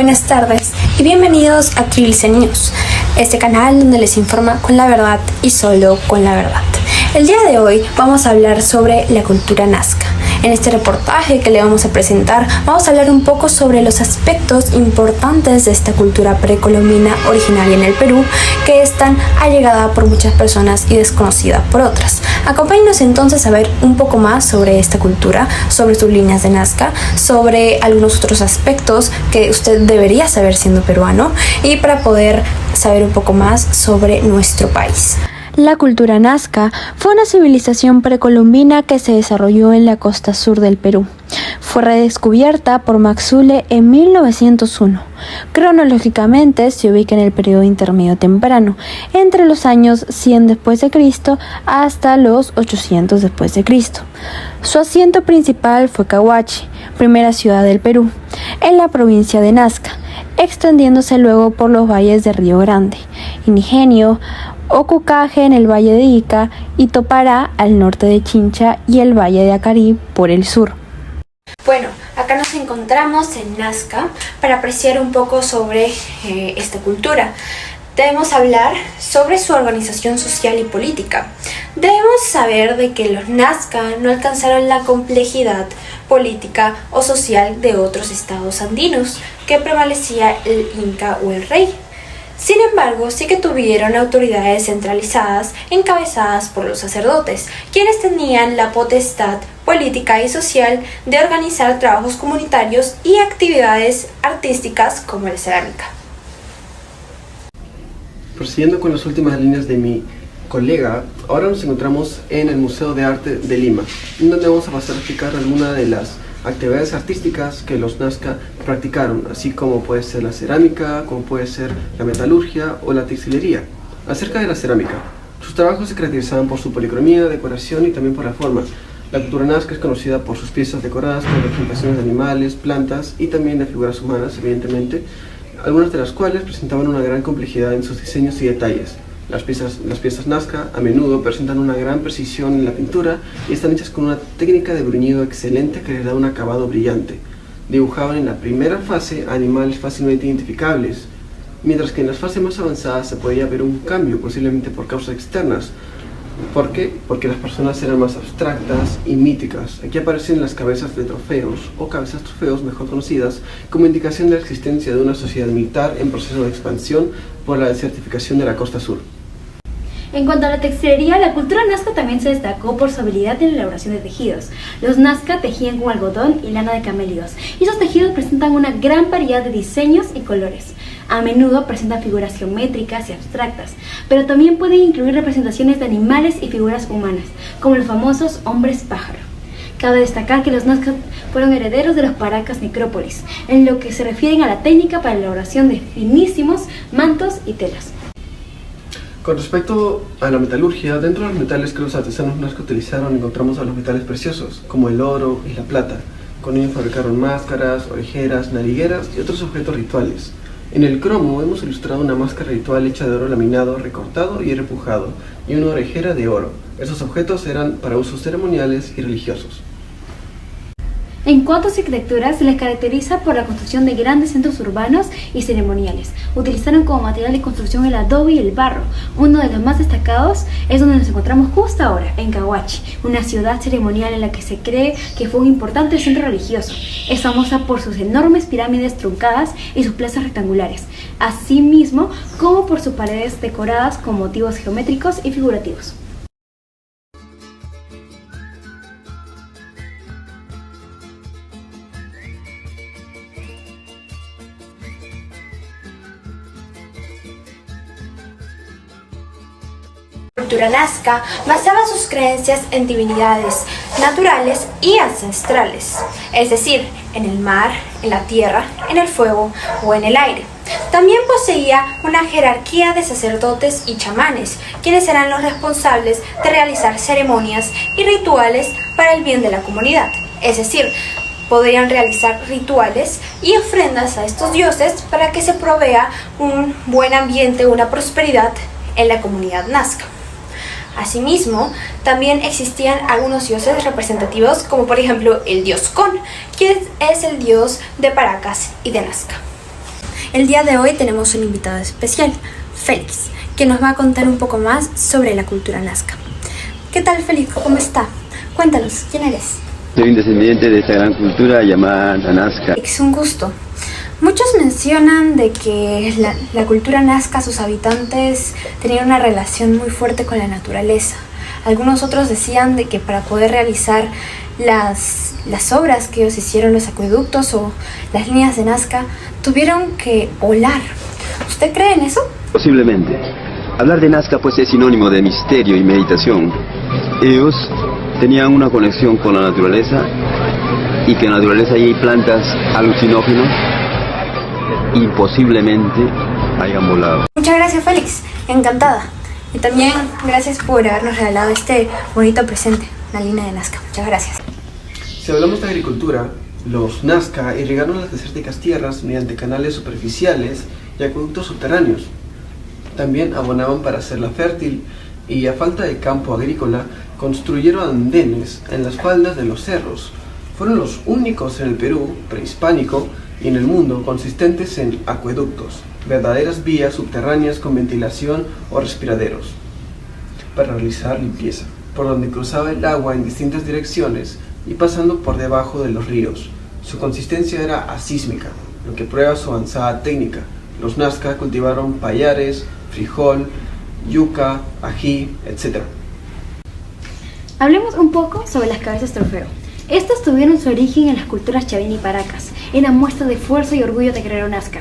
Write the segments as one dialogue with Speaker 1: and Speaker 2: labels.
Speaker 1: buenas tardes y bienvenidos a Trilce News, este canal donde les informa con la verdad y solo con la verdad. El día de hoy vamos a hablar sobre la cultura nazca. En este reportaje que le vamos a presentar, vamos a hablar un poco sobre los aspectos importantes de esta cultura precolombina originaria en el Perú, que es tan allegada por muchas personas y desconocida por otras. Acompáñenos entonces a ver un poco más sobre esta cultura, sobre sus líneas de Nazca, sobre algunos otros aspectos que usted debería saber siendo peruano y para poder saber un poco más sobre nuestro país. La cultura nazca fue una civilización precolombina que se desarrolló en la costa sur del Perú. Fue redescubierta por Max Zule en 1901. Cronológicamente se ubica en el periodo intermedio temprano, entre los años 100 después de Cristo hasta los 800 después de Cristo. Su asiento principal fue Cahuachi, primera ciudad del Perú, en la provincia de Nazca, extendiéndose luego por los valles de Río Grande, Ingenio, Ocucaje en el valle de Ica y Topará al norte de Chincha y el valle de Acarí por el sur. Bueno, acá nos encontramos en Nazca para apreciar un poco sobre esta cultura. Debemos hablar sobre su organización social y política. Debemos saber de que los Nazca no alcanzaron la complejidad política o social de otros estados andinos, que prevalecía el Inca o el rey. Sin embargo, sí que tuvieron autoridades centralizadas encabezadas por los sacerdotes, quienes tenían la potestad política y social de organizar trabajos comunitarios y actividades artísticas como la cerámica.
Speaker 2: Prosiguiendo con las últimas líneas de mi colega, ahora nos encontramos en el Museo de Arte de Lima, en donde vamos a pasar a explicar algunas de las actividades artísticas que los Nazca practicaron, así como puede ser la cerámica, como puede ser la metalurgia o la textilería. Acerca de la cerámica, sus trabajos se caracterizaban por su policromía, decoración y también por la forma. La cultura Nazca es conocida por sus piezas decoradas con representaciones de animales, plantas y también de figuras humanas, evidentemente, algunas de las cuales presentaban una gran complejidad en sus diseños y detalles. Las piezas Nazca a menudo presentan una gran precisión en la pintura y están hechas con una técnica de bruñido excelente que les da un acabado brillante. Dibujaban en la primera fase animales fácilmente identificables, mientras que en las fases más avanzadas se podía ver un cambio, posiblemente por causas externas. ¿Por qué? Porque las personas eran más abstractas y míticas. Aquí aparecen las cabezas de trofeos, o cabezas trofeos mejor conocidas, como indicación de la existencia de una sociedad militar en proceso de expansión por la desertificación de la costa sur.
Speaker 3: En cuanto a la textilería, la cultura nazca también se destacó por su habilidad en la elaboración de tejidos. Los nazca tejían con algodón y lana de camélidos, y esos tejidos presentan una gran variedad de diseños y colores. A menudo presentan figuras geométricas y abstractas, pero también pueden incluir representaciones de animales y figuras humanas, como los famosos hombres pájaro. Cabe destacar que los nazca fueron herederos de los paracas necrópolis, en lo que se refieren a la técnica para la elaboración de finísimos mantos y telas.
Speaker 2: Con respecto a la metalurgia, dentro de los metales que los artesanos nazca utilizaron encontramos a los metales preciosos, como el oro y la plata. Con ellos fabricaron máscaras, orejeras, narigueras y otros objetos rituales. En el cromo hemos ilustrado una máscara ritual hecha de oro laminado, recortado y repujado, y una orejera de oro. Esos objetos eran para usos ceremoniales y religiosos.
Speaker 3: En cuanto a su arquitectura, se les caracteriza por la construcción de grandes centros urbanos y ceremoniales. Utilizaron como material de construcción el adobe y el barro. Uno de los más destacados es donde nos encontramos justo ahora, en Cahuachi, una ciudad ceremonial en la que se cree que fue un importante centro religioso. Es famosa por sus enormes pirámides truncadas y sus plazas rectangulares, así mismo como por sus paredes decoradas con motivos geométricos y figurativos.
Speaker 1: La cultura nazca basaba sus creencias en divinidades naturales y ancestrales, es decir, en el mar, en la tierra, en el fuego o en el aire. También poseía una jerarquía de sacerdotes y chamanes, quienes eran los responsables de realizar ceremonias y rituales para el bien de la comunidad, es decir, podrían realizar rituales y ofrendas a estos dioses para que se provea un buen ambiente, una prosperidad en la comunidad nazca. Asimismo, también existían algunos dioses representativos, como por ejemplo el dios Con, quien es el dios de Paracas y de Nazca. El día de hoy tenemos un invitado especial, Félix, que nos va a contar un poco más sobre la cultura nazca. ¿Qué tal, Félix? ¿Cómo está? Cuéntanos, ¿quién eres?
Speaker 4: Soy un descendiente de esta gran cultura llamada la Nazca.
Speaker 1: Es un gusto. Muchos mencionan de que la cultura nazca, sus habitantes tenían una relación muy fuerte con la naturaleza. Algunos otros decían de que para poder realizar las obras que ellos hicieron, los acueductos o las líneas de Nazca, tuvieron que volar. ¿Usted cree en eso?
Speaker 4: Posiblemente. Hablar de Nazca pues es sinónimo de misterio y meditación. Ellos tenían una conexión con la naturaleza y que en la naturaleza hay plantas alucinógenas y posiblemente hayan volado.
Speaker 1: Muchas gracias, Félix. Encantada. Y también gracias por habernos regalado este bonito presente, la línea de Nazca. Muchas gracias.
Speaker 2: Si hablamos de agricultura, los Nazca irrigaron las desérticas tierras mediante canales superficiales y acueductos subterráneos. También abonaban para hacerla fértil y, a falta de campo agrícola, construyeron andenes en las faldas de los cerros. Fueron los únicos en el Perú prehispánico y en el mundo consistentes en acueductos, verdaderas vías subterráneas con ventilación o respiraderos, para realizar limpieza, por donde cruzaba el agua en distintas direcciones y pasando por debajo de los ríos. Su consistencia era asísmica, lo que prueba su avanzada técnica. Los Nazca cultivaron pallares, frijol, yuca, ají, etc.
Speaker 3: Hablemos un poco sobre las cabezas trofeo. Estas tuvieron su origen en las culturas Chavini y Paracas. Eran muestra de fuerza y orgullo de guerrero nazca.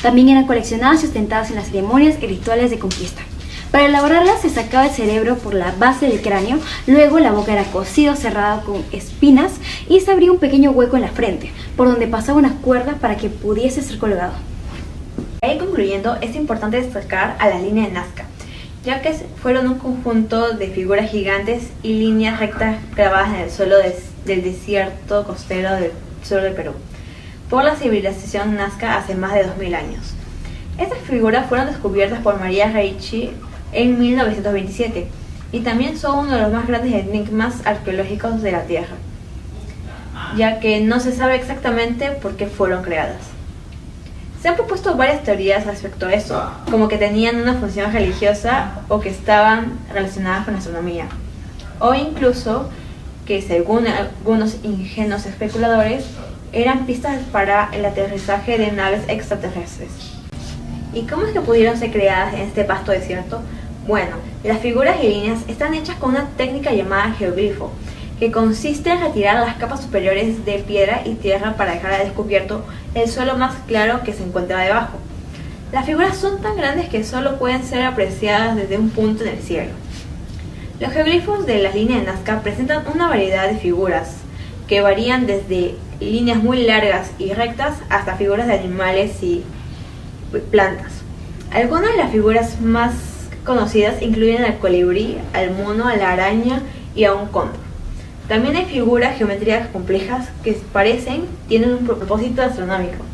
Speaker 3: También eran coleccionadas y ostentadas en las ceremonias y rituales de conquista. Para elaborarlas se sacaba el cerebro por la base del cráneo, luego la boca era cosida o cerrada con espinas y se abría un pequeño hueco en la frente, por donde pasaba una cuerda para que pudiese ser colgado.
Speaker 5: Ahí concluyendo, es importante destacar a la línea de Nazca, ya que fueron un conjunto de figuras gigantes y líneas rectas grabadas en el suelo del desierto costero del sur del Perú, por la civilización nazca hace más de 2000 años. Estas figuras fueron descubiertas por María Ricci en 1927 y también son uno de los más grandes enigmas arqueológicos de la Tierra, ya que no se sabe exactamente por qué fueron creadas. Se han propuesto varias teorías respecto a eso, como que tenían una función religiosa o que estaban relacionadas con la astronomía, o incluso que, según algunos ingenuos especuladores, eran pistas para el aterrizaje de naves extraterrestres. ¿Y cómo es que pudieron ser creadas en este vasto desierto? Bueno, las figuras y líneas están hechas con una técnica llamada geoglifo, que consiste en retirar las capas superiores de piedra y tierra para dejar al descubierto el suelo más claro que se encuentra debajo. Las figuras son tan grandes que solo pueden ser apreciadas desde un punto en el cielo. Los geoglifos de las líneas de Nazca presentan una variedad de figuras que varían desde líneas muy largas y rectas hasta figuras de animales y plantas. Algunas de las figuras más conocidas incluyen al colibrí, al mono, a la araña y a un cóndor. También hay figuras geométricas complejas que tienen un propósito astronómico.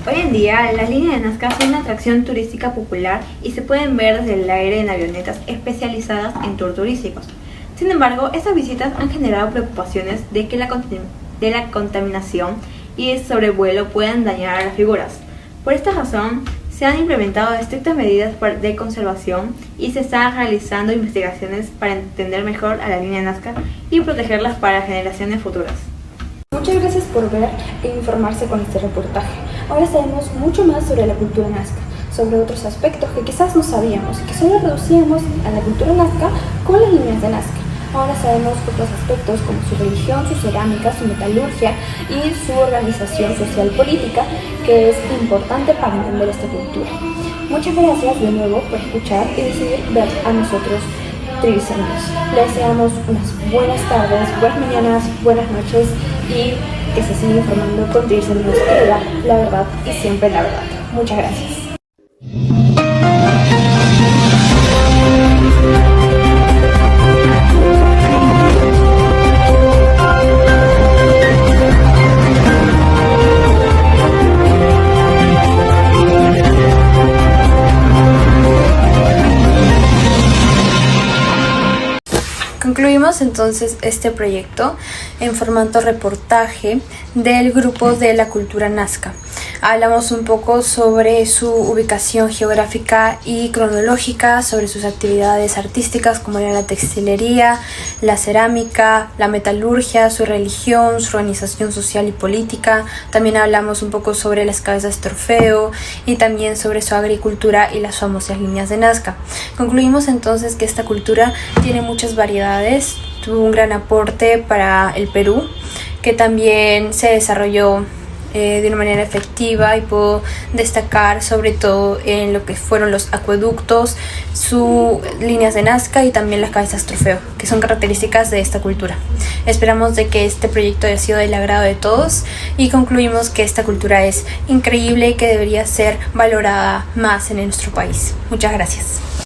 Speaker 5: Hoy en día, las líneas de Nazca son una atracción turística popular y se pueden ver desde el aire en avionetas especializadas en tours turísticos. Sin embargo, estas visitas han generado preocupaciones de que la contaminación y el sobrevuelo puedan dañar a las figuras. Por esta razón, se han implementado estrictas medidas de conservación y se están realizando investigaciones para entender mejor a la línea de Nazca y protegerlas para generaciones futuras.
Speaker 1: Muchas gracias por ver e informarse con este reportaje. Ahora sabemos mucho más sobre la cultura nazca, sobre otros aspectos que quizás no sabíamos y que solo reducíamos a la cultura nazca con las líneas de Nazca. Ahora sabemos otros aspectos como su religión, su cerámica, su metalurgia y su organización social política, que es importante para entender esta cultura. Muchas gracias de nuevo por escuchar y decidir ver a nosotros, Trilceños. Les deseamos unas buenas tardes, buenas mañanas, buenas noches y que se sigan informando con Trilceños, que le da la verdad y siempre la verdad. Muchas gracias. Concluimos Hicimos entonces este proyecto en formato reportaje del grupo de la cultura nazca. Hablamos un poco sobre su ubicación geográfica y cronológica, sobre sus actividades artísticas como era la textilería, la cerámica, la metalurgia, su religión, su organización social y política. También hablamos un poco sobre las cabezas trofeo y también sobre su agricultura y las famosas líneas de Nazca. Concluimos entonces que esta cultura tiene muchas variedades, tuvo un gran aporte para el Perú, que también se desarrolló de una manera efectiva, y puedo destacar sobre todo en lo que fueron los acueductos, sus líneas de Nazca y también las cabezas trofeo, que son características de esta cultura. Esperamos de que este proyecto haya sido del agrado de todos y concluimos que esta cultura es increíble y que debería ser valorada más en nuestro país. Muchas gracias.